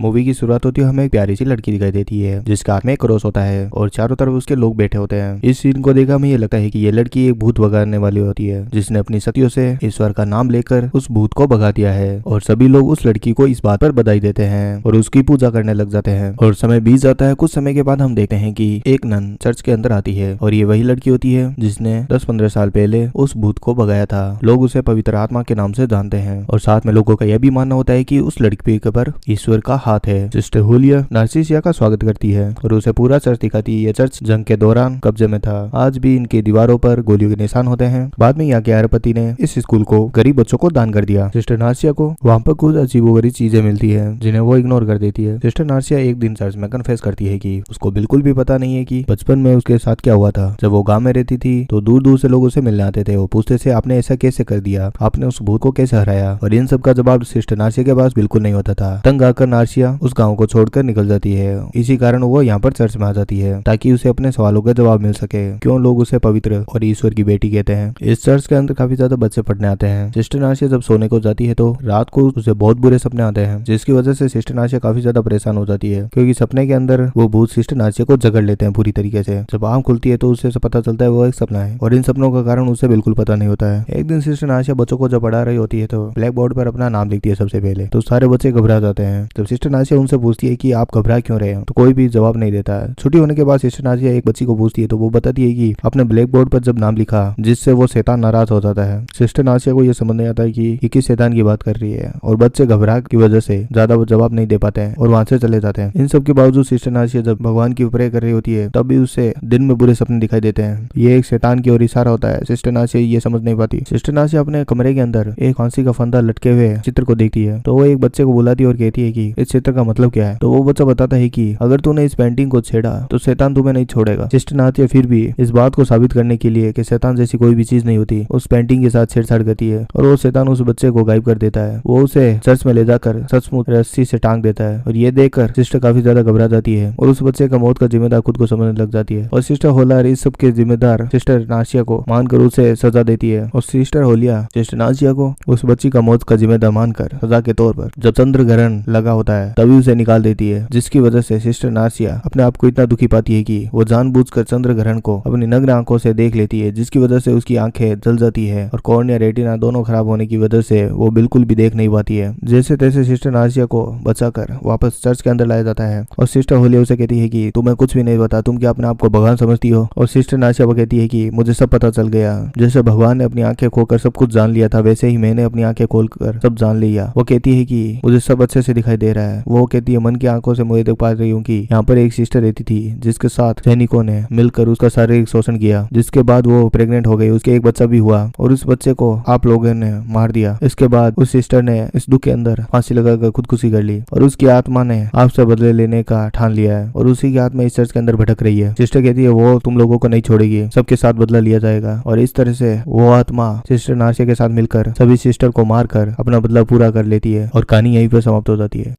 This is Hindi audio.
मूवी की शुरुआत होती है, हमें एक प्यारी सी लड़की दिखाई देती है जिसके हाथ में एक क्रॉस होता है और चारों तरफ उसके लोग बैठे होते हैं। इस सीन को देखा हमें ये लगता है कि ये लड़की एक भूत भगाने वाली होती है जिसने अपनी सतियों से ईश्वर का नाम लेकर उस भूत को भगा दिया है और सभी लोग उस लड़की को इस बात पर बधाई देते हैं और उसकी पूजा करने लग जाते हैं। और समय बीत जाता है। कुछ समय के बाद हम देखते हैं कि एक नन चर्च के अंदर आती है और ये वही लड़की होती है जिसने 10-15 साल पहले उस भूत को भगाया था। लोग उसे पवित्र आत्मा के नाम से जानते हैं और साथ में लोगों का यह भी मानना होता है कि उस लड़की के ऊपर ईश्वर का हाथ है। सिस्टर होलिया नार्सिसिया का स्वागत करती है और उसे पूरा चर्च दिखाती है। यह चर्च जंग के दौरान कब्जे में था। आज भी इनकी दीवारों पर गोलियों के निशान होते हैं। बाद में यहाँ के अरबपति ने इस स्कूल को गरीब बच्चों को दान कर दिया। सिस्टर नार्सिया को वहाँ पर कुछ अजीबोगरीब चीजें मिलती है जिन्हें वो इग्नोर कर देती है। सिस्टर नार्सिया एक दिन चर्च में कन्फेस करती है कि उसको बिल्कुल भी पता नहीं है कि बचपन में उसके साथ क्या हुआ था। जब वो गांव में रहती थी तो दूर दूर से लोग उसे मिलने आते थे। वो पूछते थे आपने ऐसा कैसे कर दिया, आपने उस भूत को कैसे हराया, और इन सब का जवाब सिस्टर नार्सिया के पास बिल्कुल नहीं होता था। तंग आकर नार्सिया उस गाँव को छोड़कर निकल जाती है। इसी कारण वो यहाँ पर चर्च में आ जाती है ताकि उसे अपने सवालों का जवाब मिल सके, क्यों लोग उसे पवित्र और ईश्वर की बेटी कहते हैं। इस चर्च के अंदर काफी ज्यादा बच्चे पढ़ने आते हैं। सिस्टर नार्सिया जब सोने को जाती है तो रात को उसे बहुत बुरे सपने आते हैं जिसकी वजह से सिस्टर नार्सिया काफी ज्यादा परेशान हो जाती है क्योंकि सपने के अंदर वो भूत सिस्टर नार्सिया को जकड़ लेते हैं पूरी तरीके से। जब आंख खुलती है तो उसे पता चलता है वो एक सपना है और इन सपनों का कारण उसे बिल्कुल पता नहीं होता है। एक दिन सिस्टर नार्सिया बच्चों को जब पढ़ा रही होती है तो ब्लैक बोर्ड पर अपना नाम लिखती है सबसे पहले, तो सारे बच्चे घबरा जाते हैं। जब सिस्टर नार्सिया उनसे पूछती है कि आप घबरा क्यों रहे हो तो कोई भी जवाब नहीं देता है। छुट्टी होने के बाद सिस्टर नार्सिया एक बच्ची को पूछती है तो वो बताती है कि अपने ब्लैक बोर्ड पर जब नाम लिखा जिससे वो शैतान नाराज हो जाता है। सिस्टर नार्सिया को यह समझ नहीं आता है कि ये किस शैतान की बात कर रही है और बच्चे घबराहट की वजह से ज्यादा जवाब नहीं दे पाते हैं और वहां से चले जाते हैं। इन सब के बावजूद सिस्टर नार्सिया जब भगवान की प्रे कर रही होती है तब भी उसे दिन में बुरे सपने दिखाई देते हैं। ये एक शैतान की ओर इशारा होता है। सिस्टर नार्सिया ये समझ नहीं पाती। सिस्टर नार्सिया अपने कमरे के अंदर एक फांसी का फंदा लटके हुए चित्र को देखती है तो वो एक बच्चे को बुलाती है और कहती है कि इस चित्र का मतलब क्या है। तो वो बच्चा बताता है कि अगर तूने इस पेंटिंग को छेड़ा तो शैतान तुम्हें नहीं छोड़ेगा। सिस्टर नार्सिया फिर भी इस बात को साबित करने के लिए कि शैतान जैसी कोई भी चीज नहीं होती उस पेंटिंग के साथ छेड़छाड़ करती है और वो शैतान उस बच्चे को गायब कर देता है। वो उसे चर्च में ले जाकर सचमुच रस्सी से टांग देता है और ये देखकर सिस्टर काफी ज्यादा घबरा जाती है और उस बच्चे का मौत का जिम्मेदार खुद को समझने लग जाती है। और सिस्टर होलार इस सब के जिम्मेदार सिस्टर नार्सिया को मानकर उसे सजा देती है और सिस्टर होलिया सिस्टर नार्सिया को उस बच्ची का मौत का जिम्मेदार मानकर सजा के तौर पर जब चंद्र ग्रहण लगा होता है तभी उसे निकाल देती है, जिसकी वजह से सिस्टर नार्सिया अपने आप को इतना दुखी पाती है कि वो जानबूझकर चंद्र ग्रहण को अपनी नग्न आंखों से देख लेती है, जिसकी वजह से उसकी आंखें जल जाती है और कॉर्निया रेटिना दोनों खराब होने की वजह से वो बिल्कुल भी देख नहीं पाती है। जैसे तैसे सिस्टर नार्सिया को बचाकर वापस चर्च के अंदर लाया जाता है और सिस्टर होलिया उसे कहती है कि तुम्हें कुछ भी नहीं पता, तुम क्या अपने आप को भगवान समझती हो। और सिस्टर नार्सिया वो कहती है कि मुझे सब पता चल गया, जैसे भगवान ने अपनी आंखें खोकर सब कुछ जान लिया था वैसे ही मैंने अपनी आंखें खोलकर सब जान लिया। वो कहती है कि मुझे सब अच्छे से दिखाई दे रहा है। वो कहती है मन की आंखों से मुझे देख पा रही हूँ कि यहाँ पर एक सिस्टर रहती थी जिसके साथ सैनिकों ने मिलकर उसका शारीरिक शोषण किया, जिसके बाद वो प्रेग्नेंट हो गई, उसके एक बच्चा भी हुआ और उस बच्चे को आप लोगों ने मार दिया। इसके बाद उस सिस्टर ने इस दुख के अंदर फांसी लगाकर खुदकुशी कर ली और उसकी आत्मा ने आपसे बदले लेने का ठान लिया है और उसी की आत्मा इस चर्च के अंदर भटक रही है। सिस्टर कहती है वो तुम लोगों को नहीं छोड़ेगी, सबके साथ बदला लिया जाएगा। और इस तरह से वो आत्मा सिस्टर नार्सिया के साथ मिलकर सभी सिस्टर को मारकर अपना बदला पूरा कर लेती है और कहानी यहीं पर समाप्त हो जाती है।